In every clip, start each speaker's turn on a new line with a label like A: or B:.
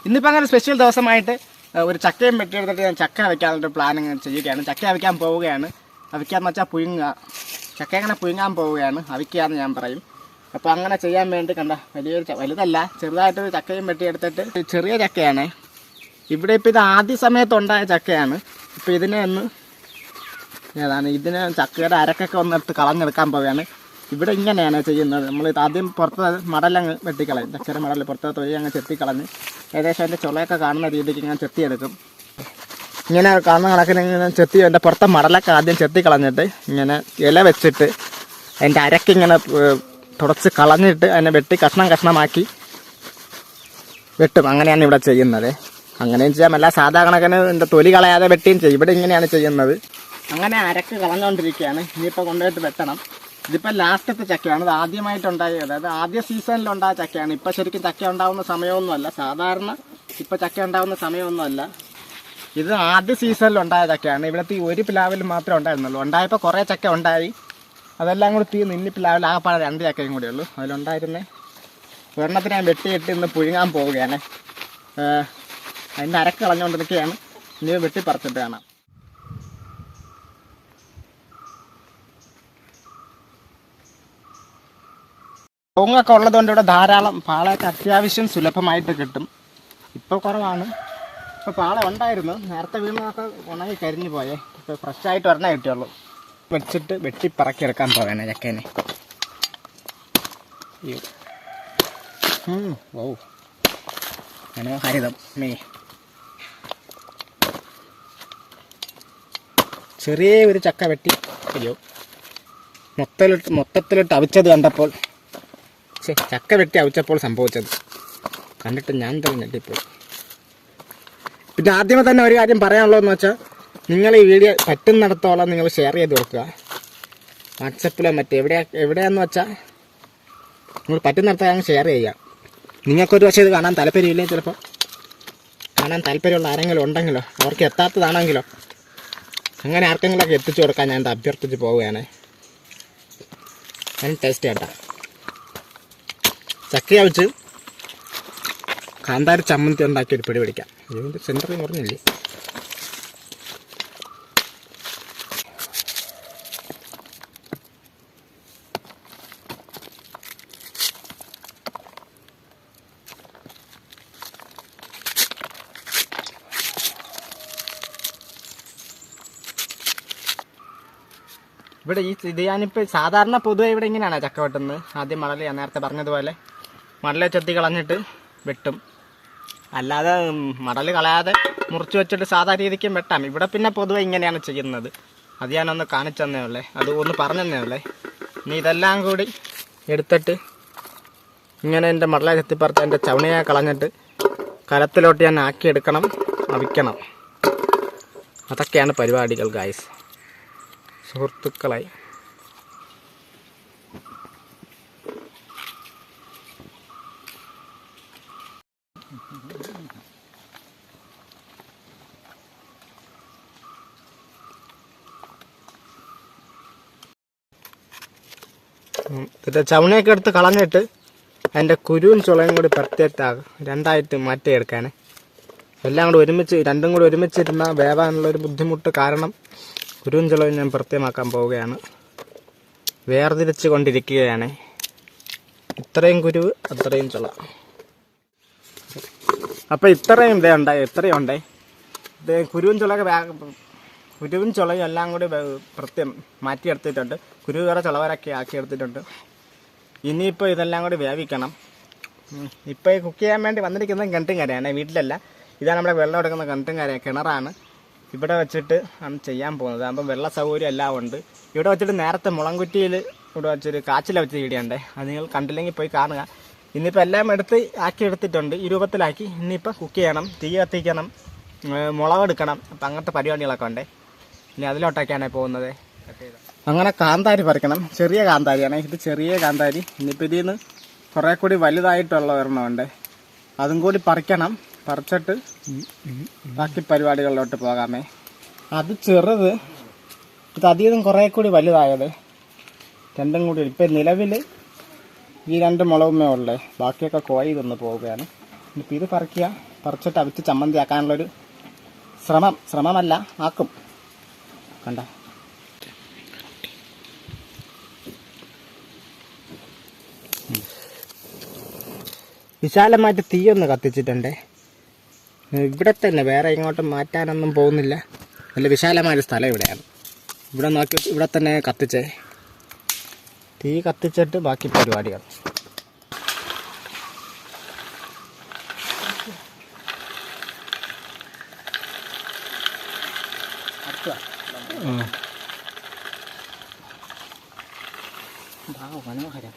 A: ഇന്നിപ്പോൾ അങ്ങനെ സ്പെഷ്യൽ ദിവസമായിട്ട് ഒരു ചക്കയും വെട്ടിയെടുത്തിട്ട് ഞാൻ ചക്ക വയ്ക്കാനുള്ള പ്ലാനിങ് ചെയ്യുകയാണ്. ചക്ക അവിക്കാൻ പോവുകയാണ്. അവിക്കാന്ന് വെച്ചാൽ പുഴുങ്ങുക. ചക്ക അങ്ങനെ പുഴുങ്ങാൻ പോവുകയാണ്, അവിക്കാന്ന് ഞാൻ പറയും. അപ്പോൾ അങ്ങനെ ചെയ്യാൻ വേണ്ടി കണ്ട വലുതല്ല, ചെറുതായിട്ടൊരു ചക്കയും വെട്ടിയെടുത്തിട്ട്, ചെറിയ ചക്കയാണ്. ഇവിടെ ഇപ്പോൾ ഇത് ആദ്യ സമയത്തുണ്ടായ ചക്കയാണ്. ഇപ്പോൾ ഇതിന് ചക്കയുടെ അരക്കൊക്കെ ഒന്നെടുത്ത് കളഞ്ഞെടുക്കാൻ പോവുകയാണ്. ഇവിടെ ഇങ്ങനെയാണ് ചെയ്യുന്നത്. നമ്മൾ ആദ്യം പുറത്ത് മടലങ്ങ് വെട്ടിക്കളയും. ചക്കര മടൽ പുറത്ത് തൊലി അങ്ങ് ചെത്തിക്കളഞ്ഞ് ഏകദേശം അതിൻ്റെ ചുളയൊക്കെ കാണുന്ന രീതിക്ക് ഇങ്ങനെ ചെത്തിയെടുക്കും. ഇങ്ങനെ കാണുന്ന കണക്കിന് ഇങ്ങനെ എൻ്റെ പുറത്തെ മടലൊക്കെ ആദ്യം ചെത്തിക്കളഞ്ഞിട്ട് ഇങ്ങനെ ഇല വെച്ചിട്ട് അതിൻ്റെ അരക്കിങ്ങനെ തുടച്ച് കളഞ്ഞിട്ട് അതിനെ വെട്ടി കഷ്ണമാക്കി വെട്ടും. അങ്ങനെയാണ് ഇവിടെ ചെയ്യുന്നത്. അങ്ങനെയും ചെയ്യാം, അല്ല സാധാ കണക്കിന് എൻ്റെ തൊലി കളയാതെ വെട്ടിയും ചെയ്യും. ഇവിടെ ഇങ്ങനെയാണ് ചെയ്യുന്നത്. അങ്ങനെ അരക്ക് കളഞ്ഞുകൊണ്ടിരിക്കുകയാണ്. ഇനിയിപ്പോൾ കൊണ്ടുപോയിട്ട് വെട്ടണം. ഇതിപ്പോൾ ലാസ്റ്റത്തെ ചക്കയാണ്. ഇത് ആദ്യമായിട്ടുണ്ടായ, അതായത് ആദ്യ സീസണിലുണ്ടായ ചക്കയാണ്. ഇപ്പോൾ ശരിക്കും ചക്ക ഉണ്ടാകുന്ന സമയമൊന്നുമല്ല. സാധാരണ ഇപ്പോൾ ചക്ക ഉണ്ടാകുന്ന സമയമൊന്നുമല്ല. ഇത് ആദ്യ സീസണിലുണ്ടായ ചക്കയാണ്. ഇവിടുത്തെ ഒരു പ്ലാവിൽ മാത്രമേ ഉണ്ടായിരുന്നുള്ളൂ. ഉണ്ടായപ്പോൾ കുറേ ചക്ക ഉണ്ടായി. അതെല്ലാം കൂടി തീർന്ന് ഇനി പ്ലാവിൽ ആകെപ്പാടെ 2 ചക്കയും കൂടെ ഉള്ളൂ. അതിലുണ്ടായിരുന്നേ ഒരെണ്ണത്തിന് ഞാൻ വെട്ടിയിട്ട് ഇന്ന് പുഴുങ്ങാൻ പോവുകയാണ്. അതിൻ്റെ അരക്ക് കളഞ്ഞുകൊണ്ടിരിക്കുകയാണ്. ഇനി വെട്ടി പറിച്ചിട്ട് കാണാം. കവുങ്ങൊക്കെ ഉള്ളതുകൊണ്ട് ഇവിടെ ധാരാളം പാളയൊക്കെ അത്യാവശ്യം സുലഭമായിട്ട് കിട്ടും. ഇപ്പോൾ കുറവാണ്. ഇപ്പോൾ പാള ഉണ്ടായിരുന്നു, നേരത്തെ വീണതൊക്കെ ഉണങ്ങി കരിഞ്ഞു പോയേ. ഇപ്പോൾ ഫ്രഷായിട്ട് ഒരെണ്ണേ കിട്ടിയുള്ളൂ. വെച്ചിട്ട് വെട്ടി പറക്കിയെടുക്കാൻ പോവേണേ ചക്കേനെ. ഓ മനോഹരിതം. ചെറിയ ഒരു ചക്ക വെട്ടി അയ്യോ മൊത്തത്തിലിട്ട് അവിച്ചത് കണ്ടപ്പോൾ, ചക്ക വെട്ടി അവിച്ചപ്പോൾ സംഭവിച്ചത് കണ്ടിട്ട് ഞാൻ തന്നെ ഞെട്ടിപ്പോയി. പിന്നെ ആദ്യമേ തന്നെ ഒരു കാര്യം പറയാനുള്ളതെന്ന് വെച്ചാൽ, നിങ്ങൾ ഈ വീഡിയോ പറ്റുന്നിടത്തോളം നിങ്ങൾ ഷെയർ ചെയ്ത് കൊടുക്കുക. വാട്സപ്പിലോ എവിടെയാന്ന് വെച്ചാൽ നിങ്ങൾ പറ്റുന്നിടത്തോളം ഷെയർ ചെയ്യുക. നിങ്ങൾക്കൊരു പക്ഷേ ഇത് കാണാൻ താല്പര്യമില്ലേ, ചിലപ്പോൾ കാണാൻ താല്പര്യമുള്ള ആരെങ്കിലും ഉണ്ടെങ്കിലോ, അവർക്ക് എത്താത്തതാണെങ്കിലോ അങ്ങനെ ആർക്കെങ്കിലുമൊക്കെ എത്തിച്ചു കൊടുക്കാൻ ഞാൻ അഭ്യർത്ഥിച്ച് പോവുകയാണ്. അതിന് ടേസ്റ്റ് കേട്ടാ. ചക്കയെ വെച്ച് കാന്താരി ചമ്മന്തി ഉണ്ടാക്കി ഒരു പിടി പിടിക്കാം. ഇതിൻ്റെ സെൻറ്ററിൽ പറഞ്ഞില്ലേ. ഇവിടെ ഇത് ഞാനിപ്പോൾ സാധാരണ പൊതുവെ ഇവിടെ ഇങ്ങനെയാണ് ചക്ക വെട്ടുന്നത്. ആദ്യം മടൽ, ഞാൻ നേരത്തെ പറഞ്ഞതുപോലെ മടലെ ചെത്തി കളഞ്ഞിട്ട് വെട്ടും. അല്ലാതെ മടൽ കളയാതെ മുറിച്ച് വെച്ചിട്ട് സാധാ രീതിക്കും വെട്ടാം. ഇവിടെ പിന്നെ പൊതുവെ ഇങ്ങനെയാണ് ചെയ്യുന്നത്. അത് ഞാനൊന്ന് കാണിച്ചു തന്നേ ഉള്ളേ, അത് ഒന്ന് പറഞ്ഞു തന്നേ ഉള്ളേ. ഇനി ഇതെല്ലാം കൂടി എടുത്തിട്ട് ഇങ്ങനെ എൻ്റെ മടലെ ചെത്തിപ്പുറത്ത് എൻ്റെ ചവണിയെ കളഞ്ഞിട്ട് കലത്തിലോട്ട് ഞാൻ ആക്കിയെടുക്കണം, അവിക്കണം. അതൊക്കെയാണ് പരിപാടികൾ ഗായ്സ്, സുഹൃത്തുക്കളായി. ഇതിൻ്റെ ചവണയൊക്കെ എടുത്ത് കളഞ്ഞിട്ട് അതിൻ്റെ കുരുവും ചുളയും കൂടി പ്രത്യേകമാകും, രണ്ടായിട്ട് മാറ്റിയെടുക്കാൻ. എല്ലാം കൂടി ഒരുമിച്ച്, രണ്ടും കൂടി ഒരുമിച്ചിരുന്ന വേവാനുള്ളൊരു ബുദ്ധിമുട്ട് കാരണം കുരുവും ചുളയും ഞാൻ പ്രത്യേകമാക്കാൻ പോവുകയാണ്. വേർതിരിച്ച് കൊണ്ടിരിക്കുകയാണ്. ഇത്രയും കുരുവ് അത്രയും ചുള. അപ്പോൾ ഇത്രയും ഇത്രയും ഉണ്ടേ. ഇത് കുരുവും ചുളയും എല്ലാം കൂടി പ്രത്യേകം മാറ്റിയെടുത്തിട്ടുണ്ട്. കുരുവ് വേറെ ചുളവരൊക്കെ ആക്കിയെടുത്തിട്ടുണ്ട്. ഇനിയിപ്പോൾ ഇതെല്ലാം കൂടി വേവിക്കണം. ഇപ്പോൾ ഈ കുക്ക് ചെയ്യാൻ വേണ്ടി വന്നിരിക്കുന്നത് കിണറ്റും കരയാണ്, വീട്ടിലല്ല. ഇതാണ് നമ്മുടെ വെള്ളം എടുക്കുന്ന കിണറ്റും കര, കിണറാണ്. ഇവിടെ വെച്ചിട്ട് ആണ് ചെയ്യാൻ പോകുന്നത്. അപ്പം വെള്ള സൗകര്യം എല്ലാം ഉണ്ട്. ഇവിടെ വെച്ചിട്ട് നേരത്തെ മുളംകുറ്റിയിൽ ഇവിടെ വെച്ചൊരു കാച്ചില വെച്ച് വീടിയുണ്ടേ, അത് നിങ്ങൾ കണ്ടില്ലെങ്കിൽ പോയി കാണുക. ഇന്നിപ്പോൾ എല്ലാം ആക്കിയെടുത്തിട്ടുണ്ട്, ഈ രൂപത്തിലാക്കി. ഇനിയിപ്പോൾ കുക്ക് ചെയ്യണം, തീ കത്തിക്കണം, മുളകെടുക്കണം. അപ്പം അങ്ങനത്തെ പരിപാടികളൊക്കെ ഉണ്ട്. ഇനി അതിലോട്ടൊക്കെയാണ് പോകുന്നത്. അങ്ങനെ കാന്താരി പറിക്കണം. ചെറിയ കാന്താരിയാണ് ഇത്, ചെറിയ കാന്താരി. ഇനിയിപ്പോൾ ഇതിൽ നിന്ന് കുറേ കൂടി വലുതായിട്ടുള്ള ഒരെണ്ണമുണ്ട്, അതും കൂടി പറിക്കണം. പറിച്ചിട്ട് ബാക്കി പരിപാടികളിലോട്ട് പോകാമേ. അത് ചെറുത്, ഇത് അധികം കുറേ കൂടി വലുതായത്. രണ്ടും കൂടി ഇപ്പം നിലവിൽ ഈ 2 മുളകുമേ ഉള്ളേ, ബാക്കിയൊക്കെ കോയി തന്ന് പോവുകയാണ്. ഇപ്പം ഇത് പറിക്കുക. പറിച്ചിട്ട് അവിച്ച് ചമ്മന്തി ആക്കാനുള്ളൊരു ശ്രമമല്ല ആക്കും. കണ്ട വിശാലമായിട്ട് തീയൊന്ന് കത്തിച്ചിട്ടുണ്ടേ. ഇവിടെ തന്നെ വേറെ ഇങ്ങോട്ട് മാറ്റാനൊന്നും പോകുന്നില്ല. നല്ല വിശാലമായൊരു സ്ഥലം ഇവിടെയാണ്. ഇവിടെ നോക്കി ഇവിടെ തന്നെ കത്തിച്ചേ. തീ കത്തിച്ചിട്ട് ബാക്കി പരിപാടികൾ. മനോഹരം.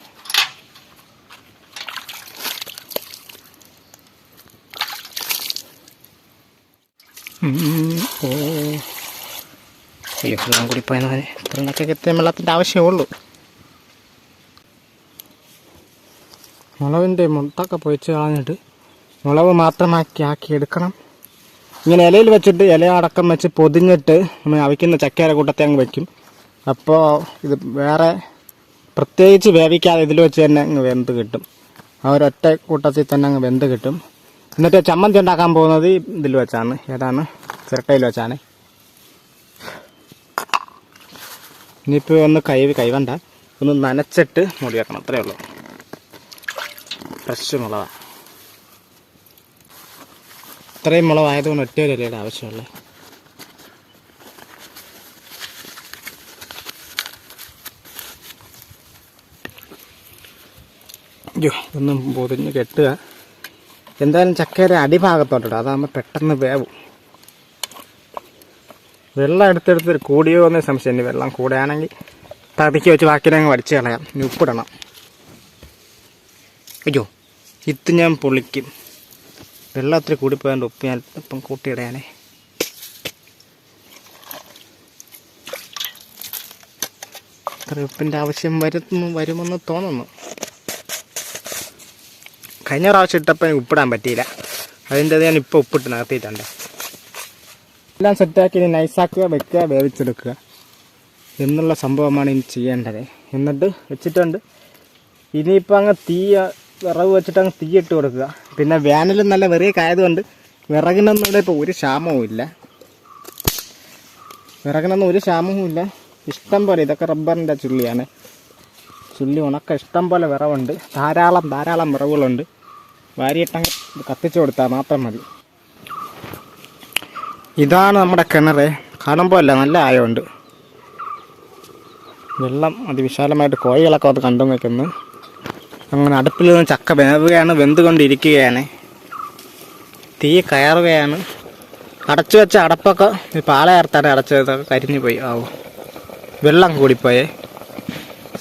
A: വെള്ളം കൂടി പോയെന്ന് പറഞ്ഞാൽ ഇത്രയൊക്കെ എത്തിയ വെള്ളത്തിൻ്റെ ആവശ്യമേ മുളകിൻ്റെ മുട്ടൊക്കെ പൊയിച്ച് കളഞ്ഞിട്ട് മുളക് മാത്രമാക്കി എടുക്കണം. ഇങ്ങനെ ഇലയിൽ വെച്ചിട്ട് ഇല അടക്കം വെച്ച് പൊതിഞ്ഞിട്ട് നമ്മൾ അവിക്കുന്ന ചക്കര കൂട്ടത്തെ അങ്ങ് വയ്ക്കും. അപ്പോൾ ഇത് വേറെ പ്രത്യേകിച്ച് വേവിക്കാതെ ഇതിൽ വെച്ച് തന്നെ അങ്ങ് വെന്ത് കിട്ടും. ആ ഒരൊറ്റ കൂട്ടത്തിൽ തന്നെ അങ്ങ് വെന്ത് കിട്ടും. എന്നിട്ട് ചമ്മന്തി ഉണ്ടാക്കാൻ പോകുന്നത് ഇതിൽ വെച്ചാണ്. ഏതാണ്? ചിരട്ടയിൽ വെച്ചാണ്. ഇനിയിപ്പോൾ ഒന്ന് കൈവണ്ട, ഒന്ന് നനച്ചിട്ട് മൂടി വെക്കണം. അത്രയേ ഉള്ളൂ. ഫ്രഷ് മുളകാണ്. ഇത്രയും മുളകായതുകൊണ്ട് ഒറ്റ ഒരു ഇലയുടെ ആവശ്യമുള്ളൂ. അയ്യോ, ഇതൊന്നും പൊതിഞ്ഞ് കെട്ടുക. എന്തായാലും ചക്കയുടെ അടിഭാഗത്തോട്ടോ, അതാകുമ്പോൾ പെട്ടെന്ന് വേവും. വെള്ളം എടുത്തെടുത്ത് കൂടിയോ എന്ന് സംശയം. വെള്ളം കൂടെയാണെങ്കിൽ തടിക്ക് വെച്ച് ബാക്കിയിലങ്ങ് വടിച്ച് കളയാം. ഇനി ഉപ്പിടണം. അയ്യോ, ഇത് ഞാൻ പൊളിക്കും. വെള്ളം ഒത്തിരി കൂടിപ്പോയാണ്ട് ഉപ്പ് ഞാൻ ഇപ്പം കൂട്ടിയിടയാനേ. അത്ര ഉപ്പിൻ്റെ ആവശ്യം വരുമെന്ന് തോന്നുന്നു. കഴിഞ്ഞ പ്രാവശ്യം ഇട്ടപ്പോൾ എനിക്ക് ഉപ്പിടാൻ പറ്റിയില്ല. അതിൻ്റെ ഞാൻ ഇപ്പോൾ ഉപ്പിട്ട് നിർത്തിയിട്ടുണ്ട്. എല്ലാം സെറ്റാക്കി ഇനി നൈസാക്കുക, വെക്കുക, വേവിച്ചെടുക്കുക എന്നുള്ള സംഭവമാണ് ഇനി ചെയ്യേണ്ടത്. എന്നിട്ട് വെച്ചിട്ടുണ്ട്. ഇനിയിപ്പോൾ അങ്ങ് വിറക് വെച്ചിട്ട് അങ്ങ് തീയിട്ട് കൊടുക്കുക. പിന്നെ വേനലും നല്ല വെറിയൊക്കെ ആയതുകൊണ്ട് വിറകിനൊന്നും ഇവിടെ ഇപ്പോൾ ഒരു ക്ഷാമവും ഇല്ല. വിറകിനൊന്നും ഒരു ക്ഷാമവും ഇല്ല. ഇഷ്ടം പോലെ, ഇതൊക്കെ റബ്ബറിൻ്റെ ചുള്ളിയാണ്. ചുള്ളി ഉണക്ക ഇഷ്ടം പോലെ വിറവുണ്ട്. ധാരാളം വിറവുകളുണ്ട്. വാരിയിട്ടങ്ങ് കത്തിച്ചു കൊടുത്താൽ മാത്രം മതി. ഇതാണ് നമ്മുടെ കിണർ. കാണുമ്പോൾ അല്ല, നല്ല ആയമുണ്ട്. വെള്ളം അതിവിശാലമായിട്ട് കോഴികളൊക്കെ അത് കണ്ടു നിൽക്കുന്നു. അങ്ങനെ അടുപ്പിൽ നിന്ന് ചക്ക വേവുകയാണ്, വെന്തുകൊണ്ടിരിക്കുകയാണ്. തീ കയറുകയാണ്. അടച്ചു വെച്ച അടപ്പൊക്കെ പാളയർത്താടെ അടച്ചതൊക്കെ കരിഞ്ഞു പോയി. വെള്ളം കൂടിപ്പോയേ.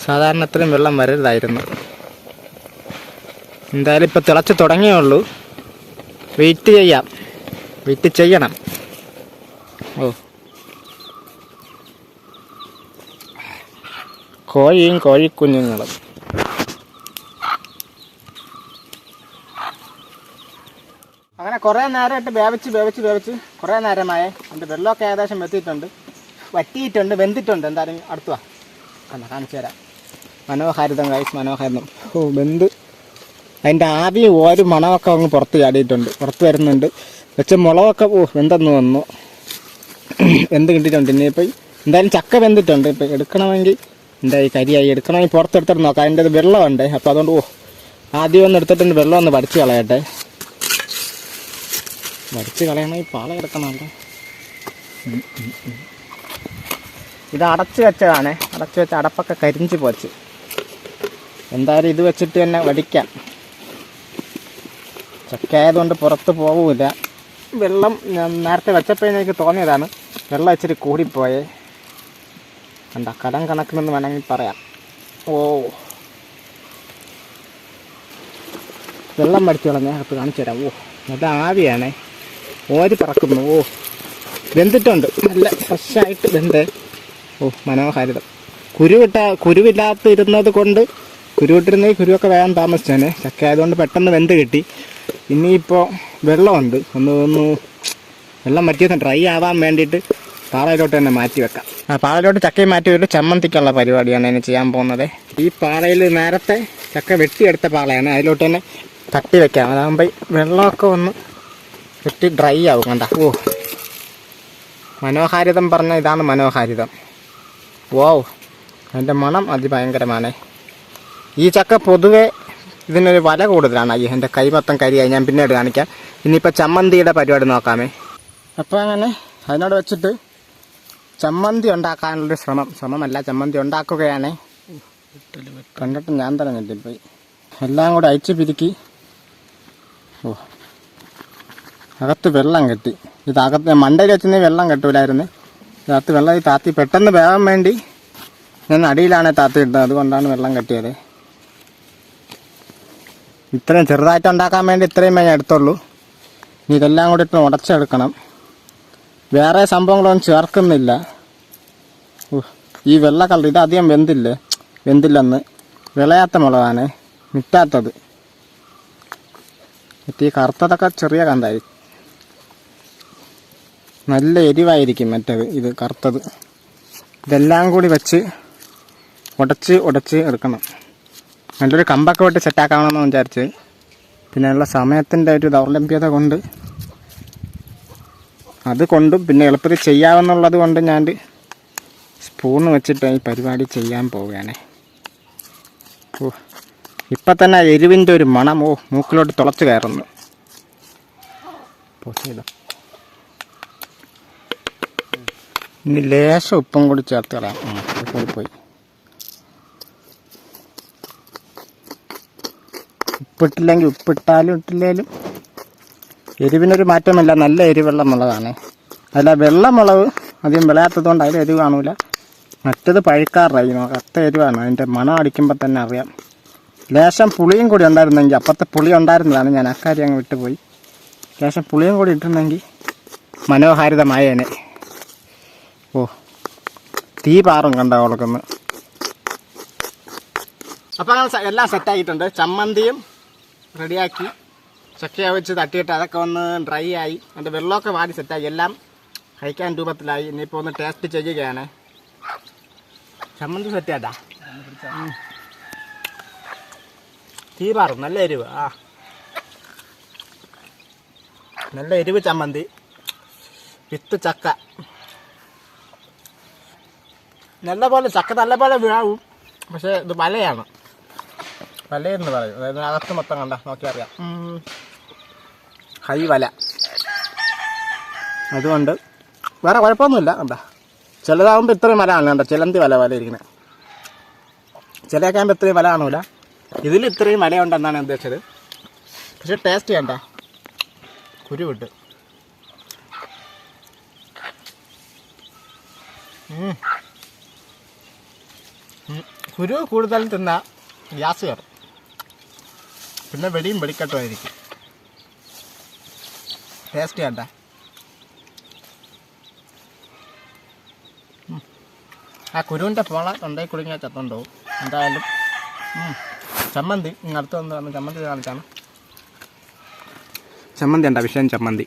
A: സാധാരണ ഇത്രയും വെള്ളം വരരുതായിരുന്നു. എന്തായാലും ഇപ്പോൾ തിളച്ച് തുടങ്ങിയേ ഉള്ളൂ. വെയിറ്റ് ചെയ്യണം. കോഴിയും കോഴിക്കുഞ്ഞുങ്ങളും. അങ്ങനെ കുറേ നേരമായിട്ട് വേവിച്ച് കുറേ നേരമായി. എൻ്റെ വെള്ളമൊക്കെ ഏകദേശം വറ്റിയിട്ടുണ്ട്, വെന്തിട്ടുണ്ട്. എന്തായാലും അടുത്തുവാ കാണിച്ചു തരാം. മനോഹാരിതം ഗൈസ്, മനോഹാരിതം. വെന്ത് അതിൻ്റെ ആവി ഒരു മണമൊക്കെ അങ്ങ് പുറത്ത് ചാടിയിട്ടുണ്ട്, പുറത്ത് വരുന്നുണ്ട്. വെച്ച മുളകൊക്കെ വെന്തെന്ന് വന്നു, വെന്ത് കിട്ടിയിട്ടുണ്ട്. ഇനിയിപ്പോൾ എന്തായാലും ചക്ക വെന്തിട്ടുണ്ട്. ഇപ്പം എടുക്കണമെങ്കിൽ എന്തായി കരിയായി എടുക്കണമെങ്കിൽ പുറത്തെടുത്തിട്ട് നോക്കാം. അതിൻ്റെ വെള്ളമുണ്ട്. അപ്പോൾ അതുകൊണ്ട് ആദ്യം ഒന്ന് എടുത്തിട്ടുണ്ട്. വെള്ളം ഒന്ന് വടിച്ച് കളയട്ടെ. വടിച്ച് കളയണമെങ്കിൽ പാള കിടക്കണമല്ലോ. ഇത് അടച്ച് വെച്ചതാണ്. അടച്ച് വെച്ച അടപ്പൊക്കെ കരിഞ്ച് പോച്ച്. എന്തായാലും ഇത് വെച്ചിട്ട് തന്നെ വടിക്കാം. ചക്ക ആയതുകൊണ്ട് പുറത്ത് പോകില്ല. വെള്ളം ഞാൻ നേരത്തെ വെച്ചപ്പോഴേക്ക് തോന്നിയതാണ്, വെള്ളം ഇച്ചിരി കൂടിപ്പോയേ. കണ്ട കലം കണക്കിനെന്ന് വേണമെങ്കിൽ പറയാം. വെള്ളം വടിച്ചു കളഞ്ഞ അകത്ത് കാണിച്ചു തരാം. നല്ല ആവിയാണേ, ഓരി പറക്കുന്നു. വെന്തിട്ടുണ്ട്, നല്ല ഫ്രഷായിട്ട് വെന്ത്. മനോഹാരിതം. കുരുവില്ലാത്തിരുന്നത് കൊണ്ട്, കുരുവിട്ടിരുന്നെങ്കിൽ കുരുവൊക്കെ വേഗം താമസിച്ചാണ്. ചക്ക ആയതുകൊണ്ട് പെട്ടെന്ന് വെന്ത് കിട്ടി. ഇനിയിപ്പോൾ വെള്ളമുണ്ട്, ഒന്ന് വെള്ളം വറ്റിയൊന്ന് ഡ്രൈ ആവാൻ വേണ്ടിയിട്ട് പാളയിലോട്ട് തന്നെ മാറ്റി വെക്കാം. പാളയിലോട്ട് ചക്കയും മാറ്റി വെച്ചിട്ട് ചമ്മന്തിക്കുള്ള പരിപാടിയാണ് ഇനി ചെയ്യാൻ പോകുന്നത്. ഈ പാളയിൽ നേരത്തെ ചക്ക വെട്ടിയെടുത്ത പാളയാണ്, അതിലോട്ട് തന്നെ തട്ടി വെക്കാം. അതാകുമ്പോൾ വെള്ളമൊക്കെ ഒന്ന് വെട്ടി ഡ്രൈ ആവും കണ്ട. ഓ, മനോഹാരിതം പറഞ്ഞാൽ ഇതാണ് മനോഹാരിതം. വാവ്, അതിൻ്റെ മണം അതിഭയങ്കരമാണ്. ഈ ചക്ക പൊതുവെ ഇതിനൊരു വില കൂടുതലാണ്. അയ്യോ, എൻ്റെ കൈ മൊത്തം കരിയായി. ഞാൻ പിന്നീട് കാണിക്കാം. ഇനിയിപ്പോൾ ചമ്മന്തിയുടെ പരിപാടി നോക്കാമേ. അപ്പോൾ അങ്ങനെ അതിനോട് വെച്ചിട്ട് ചമ്മന്തി ഉണ്ടാക്കാനുള്ളൊരു ശ്രമമല്ല, ചമ്മന്തി ഉണ്ടാക്കുകയാണ്. കണ്ടിട്ട് ഞാൻ തന്നെ ഞെട്ടിപ്പോയി. എല്ലാം കൂടെ അയച്ച് പിരിക്കി. ഓ, അകത്ത് വെള്ളം കെട്ടി. ഇതകത്ത് മണ്ടയിൽ വെച്ചെങ്കിൽ വെള്ളം കെട്ടൂലായിരുന്നു. ഇതിനകത്ത് വെള്ളം ഈ താത്തി പെട്ടെന്ന് വേകാൻ വേണ്ടി ഞാൻ അടിയിലാണ് താത്തി ഇട്ടത്, അതുകൊണ്ടാണ് വെള്ളം കെട്ടിയത്. ഇത്രയും ചെറുതായിട്ട് ഉണ്ടാക്കാൻ വേണ്ടി ഇത്രയും ഞാൻ എടുത്തുള്ളൂ. ഇനി ഇതെല്ലാം കൂടി ഇട്ട് ഉടച്ചെടുക്കണം. വേറെ സംഭവങ്ങളൊന്നും ചേർക്കുന്നില്ല. ഈ വെള്ള കളർ ഇത് അധികം വെന്തില്ലെന്ന് വിളയാത്ത മുളകാണ്, മിറ്റാത്തത്. ഈ കറുത്തതൊക്കെ ചെറിയ കന്തായി, നല്ല എരിവായിരിക്കും മറ്റേത്. ഇത് കറുത്തത്. ഇതെല്ലാം കൂടി വെച്ച് ഉടച്ച് എടുക്കണം. നല്ലൊരു കമ്പൊക്കെ വിട്ട് സെറ്റാക്കാമെന്ന് വിചാരിച്ച്, പിന്നെ ഉള്ള സമയത്തിൻ്റെ ഒരു ദൗർലഭ്യത കൊണ്ട് അതുകൊണ്ടും പിന്നെ എളുപ്പത്തിൽ ചെയ്യാമെന്നുള്ളത് കൊണ്ട് ഞാൻ സ്പൂണ് വെച്ചിട്ട് ഈ പരിപാടി ചെയ്യാൻ പോവുകയാണ്. ഓ, ഇപ്പം തന്നെ എരിവിൻ്റെ ഒരു മണം മൂക്കിലോട്ട് തുളച്ച് കയറുന്നു. ഇനി ലേശം ഉപ്പും കൂടി ചേർത്ത് കളയാം. പോയി ഉപ്പിട്ടില്ലെങ്കിൽ ഉപ്പിട്ടാലും ഇട്ടില്ലേലും എരിവിനൊരു മാറ്റമില്ല. നല്ല എരിവുള്ള മുളകാണ്. അല്ല, വെള്ളമുളക് അധികം വിളയാത്തതുകൊണ്ട് അതിൽ എരിവ് കാണൂല. മറ്റത് പഴുക്കാറായി. കത്ത എരിവാണ്. അതിൻ്റെ മണം അടിക്കുമ്പോൾ തന്നെ അറിയാം. ലേശം പുളിയും കൂടി ഉണ്ടായിരുന്നെങ്കിൽ, അപ്പത്തെ പുളി ഉണ്ടായിരുന്നതാണ്, ഞാൻ അക്കാര്യം അങ്ങ് വിട്ടുപോയി. ലേശം പുളിയും കൂടി ഇട്ടിരുന്നെങ്കിൽ മനോഹാരിതമായേനെ. ഓ, തീ പാറും കണ്ട ഉളക്കുന്നു. അപ്പോൾ അങ്ങനെ എല്ലാം സെറ്റാക്കിയിട്ടുണ്ട്. ചമ്മന്തിയും റെഡിയാക്കി, ചക്കയെ വെച്ച് തട്ടിയിട്ട് അതൊക്കെ ഒന്ന് ഡ്രൈ ആയി, അതിൻ്റെ വെള്ളമൊക്കെ വാടി സെറ്റായി, എല്ലാം കഴിക്കാൻ രൂപത്തിലായി. ഇനിയിപ്പോൾ ഒന്ന് ടേസ്റ്റ് ചെയ്യുകയാണ്. ചമ്മന്തി സെറ്റാട്ടാ. തീ പാറും, നല്ല എരിവ്. നല്ല എരിവ് ചമ്മന്തി വിത്ത് ചക്ക. നല്ലപോലെ ചക്ക നല്ലപോലെ വീഴാവും. പക്ഷേ ഇത് വലയാണ്, വലയെന്ന് പറയും. അതായത് അകത്ത് മൊത്തം കണ്ട നോക്കി അറിയാം, ഹൈ വല. അതുകൊണ്ട് വേറെ കുഴപ്പമൊന്നുമില്ല. കണ്ട ചിലതാകുമ്പോൾ ഇത്രയും വല ആണ്. കണ്ട ചിലന്തി വല ഇരിക്കുന്നത്. ചിലയൊക്കെ ആകുമ്പോൾ ഇത്രയും വല കാണൂല. ഇതിൽ ഇത്രയും വലയുണ്ടെന്നാണ് ഉദ്ദേശിച്ചത്. പക്ഷെ ടേസ്റ്റ് ചെയ്യണ്ട, കുരു വിട്ട്. കുരു കൂടുതൽ തിന്നാൽ ഗ്യാസ് കയറും, പിന്നെ വെടിയും വെടിക്കട്ടുമായിരിക്കും. ടേസ്റ്റ് ചെയ്യണ്ട. ആ കുരുവിൻ്റെ പോള തൊണ്ടയിൽ കുടുങ്ങിയാൽ ചത്തുണ്ടാവും. എന്തായാലും ചമ്മന്തി അടുത്ത് വന്ന് ചമ്മന്തി കാണിച്ചാണ്. ചമ്മന്തി ഉണ്ടോ? വിഷയം ചമ്മന്തി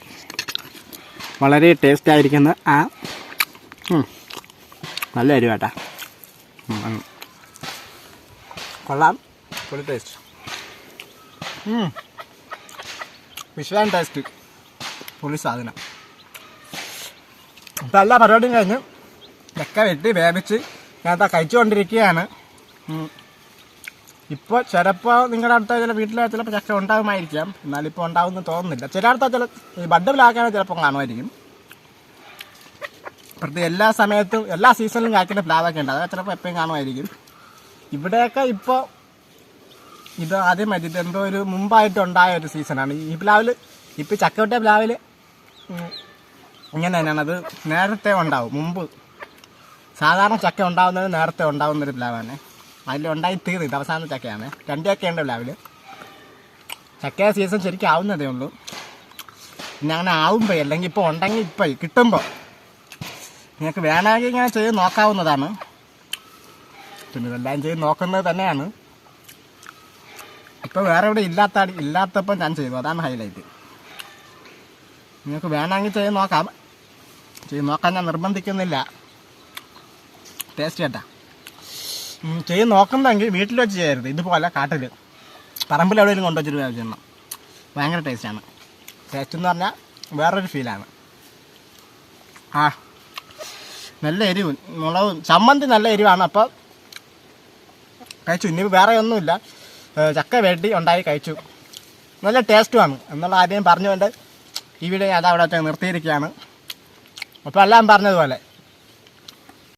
A: വളരെ ടേസ്റ്റ് ആയിരിക്കുന്ന നല്ല എരിവാട്ടാ. കൊള്ളാം, ഫുൾ ടേസ്റ്റ്. വിഷയം ടേസ്റ്റ്, പുളി സാധനം. ഇപ്പം എല്ലാ പരിപാടിയും കഴിഞ്ഞ് ചക്ക വെട്ടി വേവിച്ച് ഞാനത് കഴിച്ചുകൊണ്ടിരിക്കുകയാണ്. ഇപ്പോൾ ചിലപ്പോൾ നിങ്ങളുടെ അടുത്ത ചില വീട്ടിൽ ചിലപ്പോൾ ചക്ക ഉണ്ടാകുമായിരിക്കാം, എന്നാലിപ്പോൾ ഉണ്ടാകുമെന്ന് തോന്നുന്നില്ല. ചില അടുത്ത ചില ഈ ബഡ്ഡിലാക്കാനും ചിലപ്പോൾ കാണുമായിരിക്കും. പ്രതി എല്ലാ സമയത്തും എല്ലാ സീസണിലും കായ്ക്കുന്ന പ്ലാവൊക്കെ ഉണ്ട്, അതൊക്കെ ചിലപ്പോൾ എപ്പോഴും കാണുമായിരിക്കും. ഇവിടെയൊക്കെ ഇപ്പോൾ ഇത് ആദ്യമായിട്ട് ഇതെന്തോ ഒരു മുമ്പായിട്ടുണ്ടായ ഒരു സീസണാണ് ഈ പ്ലാവിൽ. ഇപ്പോൾ ചക്കവട്ട പ്ലാവിൽ ഇങ്ങനെ തന്നെയാണ്, അത് നേരത്തെ ഉണ്ടാവും. മുമ്പ് സാധാരണ ചക്ക ഉണ്ടാകുന്നത് നേരത്തെ ഉണ്ടാകുന്നൊരു പ്ലാവാണ്. അതിലുണ്ടായി തീർന്നു, ഇത് അവസാന ചക്കയാണ്. 2 ചക്കയുണ്ട് പ്ലാവിൽ. ചക്കയുടെ സീസൺ ശരിക്കും ആവുന്നതേ ഉള്ളൂ. പിന്നെ അങ്ങനെ ആവുമ്പോൾ, അല്ലെങ്കിൽ ഇപ്പോൾ ഉണ്ടെങ്കിൽ ഇപ്പോൾ കിട്ടുമ്പോൾ നിങ്ങൾക്ക് വേണമെങ്കിൽ ഇങ്ങനെ ചെയ്ത് നോക്കാവുന്നതാണ്. പിന്നെ ഇതെല്ലാം ചെയ്ത് നോക്കുന്നത് തന്നെയാണ്. ഇപ്പോൾ വേറെ ഇവിടെ ഇല്ലാത്തപ്പോൾ ഞാൻ ചെയ്തു, അതാണ് ഹൈലൈറ്റ്. നിങ്ങൾക്ക് വേണമെങ്കിൽ ചെയ്ത് നോക്കാം. ചെയ്ത് നോക്കാൻ ഞാൻ നിർബന്ധിക്കുന്നില്ല. ടേസ്റ്റ് കേട്ടാ. ചെയ്ത് നോക്കുന്നെങ്കിൽ വീട്ടിൽ വെച്ച് ചെയ്യരുത്. ഇതുപോലെ കാട്ടിൽ പറമ്പിൽ എവിടെയെങ്കിലും കൊണ്ടുവച്ചിട്ട് ചെയ്യണം. ഭയങ്കര ടേസ്റ്റാണ്. ടേസ്റ്റ് എന്ന് പറഞ്ഞാൽ വേറൊരു ഫീലാണ്. ആ നല്ല എരിവും മുളകും ചമ്മന്തി നല്ല എരിവാണ്. അപ്പോൾ കഴിച്ചു. ഇനി വേറെ ഒന്നുമില്ല, ചക്ക വെട്ടി ഉണ്ടായി കഴിച്ചു. നല്ല ടേസ്റ്റുമാണ് എന്നുള്ള ആദ്യം പറഞ്ഞുകൊണ്ട് ഈ വീഡിയോ അതവിടെ നിർത്തിയിരിക്കുകയാണ്. അപ്പോൾ എല്ലാം പറഞ്ഞതുപോലെ